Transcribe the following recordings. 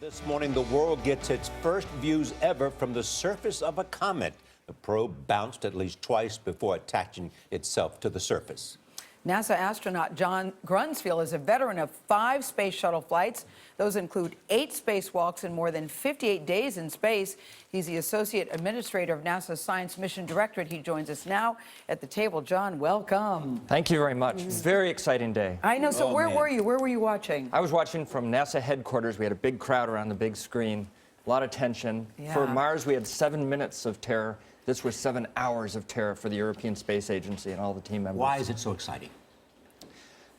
This morning, the world gets its first views ever from the surface of a comet. The probe bounced at least twice before attaching itself to the surface. NASA astronaut John Grunsfeld is a veteran of 5 space shuttle flights. Those include 8 spacewalks and more than 58 days in space. He's the Associate Administrator of NASA's Science Mission Directorate. He joins us now at the table. John, welcome. Thank you very much. Very exciting day. I know. So where were you? Where were you watching? I was watching from NASA headquarters. We had a big crowd around the big screen, a lot of tension. Yeah. For Mars, we had 7 minutes of terror. This was 7 hours of terror for the European Space Agency and all the team members. Why is it so exciting?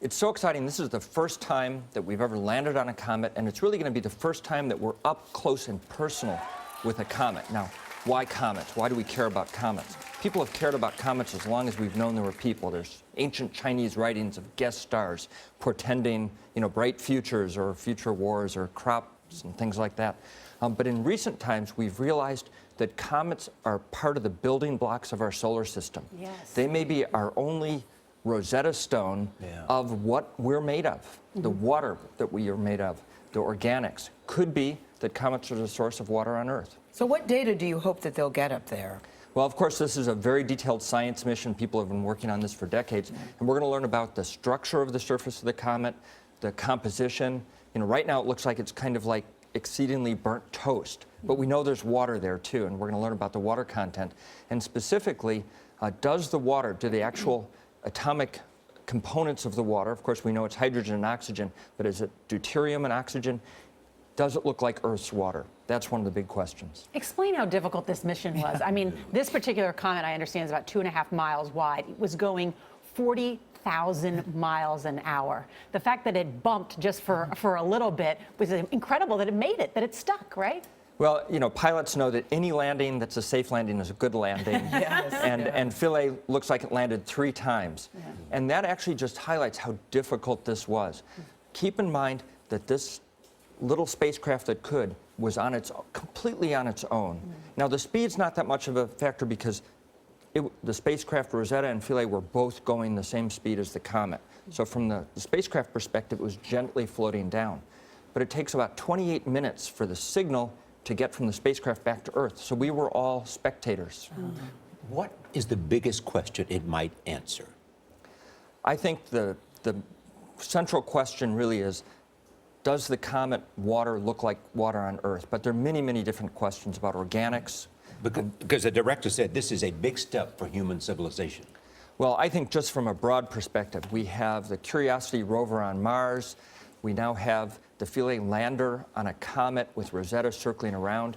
It's so exciting. This is the first time that we've ever landed on a comet, and it's really going to be the first time that we're up close and personal with a comet. Now, why comets? Why do we care about comets? People have cared about comets as long as we've known there were people. There's ancient Chinese writings of guest stars portending, bright futures or future wars or crops and things like that. But in recent times, we've realized that comets are part of the building blocks of our solar system. Yes. They may be our only Rosetta Stone of what we're made of, the water that we are made of, the organics. Could be that comets are the source of water on Earth. So what data do you hope that they'll get up there? Well, of course, this is a very detailed science mission. People have been working on this for decades. And we're going to learn about the structure of the surface of the comet, the composition. Right now it looks like it's kind of like exceedingly burnt toast. But we know there's water there, too, and we're going to learn about the water content. And specifically, do the actual atomic components of the water, of course we know it's hydrogen and oxygen, but is it deuterium and oxygen? Does it look like Earth's water? That's one of the big questions. Explain how difficult this mission was. I mean, this particular comet, I understand, is about 2.5 miles wide. It was going 40,000 miles an hour. The fact that it bumped just for a little bit was incredible that it made it, that it stuck, right? Well, pilots know that any landing that's a safe landing is a good landing. Yes. And Philae looks like it landed 3 times. Yeah. And that actually just highlights how difficult this was. Keep in mind that this little spacecraft that was completely on its own. Now, the speed's not that much of a factor because the spacecraft Rosetta and Philae were both going the same speed as the comet. So from the spacecraft perspective, it was gently floating down. But it takes about 28 minutes for the signal to get from the spacecraft back to Earth. So we were all spectators. What is the biggest question it might answer? I think the central question really is, does the comet water look like water on Earth? But there are many, many different questions about organics. Because the director said this is a big step for human civilization. Well, I think just from a broad perspective, we have the Curiosity rover on Mars. We now have the Philae lander on a comet with Rosetta circling around.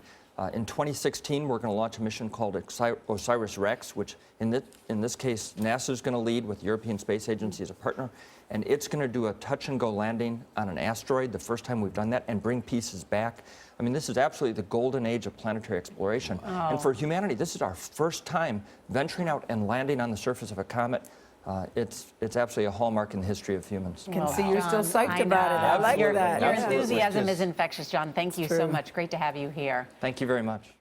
In 2016, we're going to launch a mission called OSIRIS-REx, which in this case, NASA is going to lead with the European Space Agency as a partner. And it's going to do a touch-and-go landing on an asteroid, the first time we've done that, and bring pieces back. I mean, this is absolutely the golden age of planetary exploration. Oh. And for humanity, this is our first time venturing out and landing on the surface of a comet. It's absolutely a hallmark in the history of humans. Can see you're still psyched about it. I like that. Your enthusiasm is infectious, John. Thank you so much. Great to have you here. Thank you very much.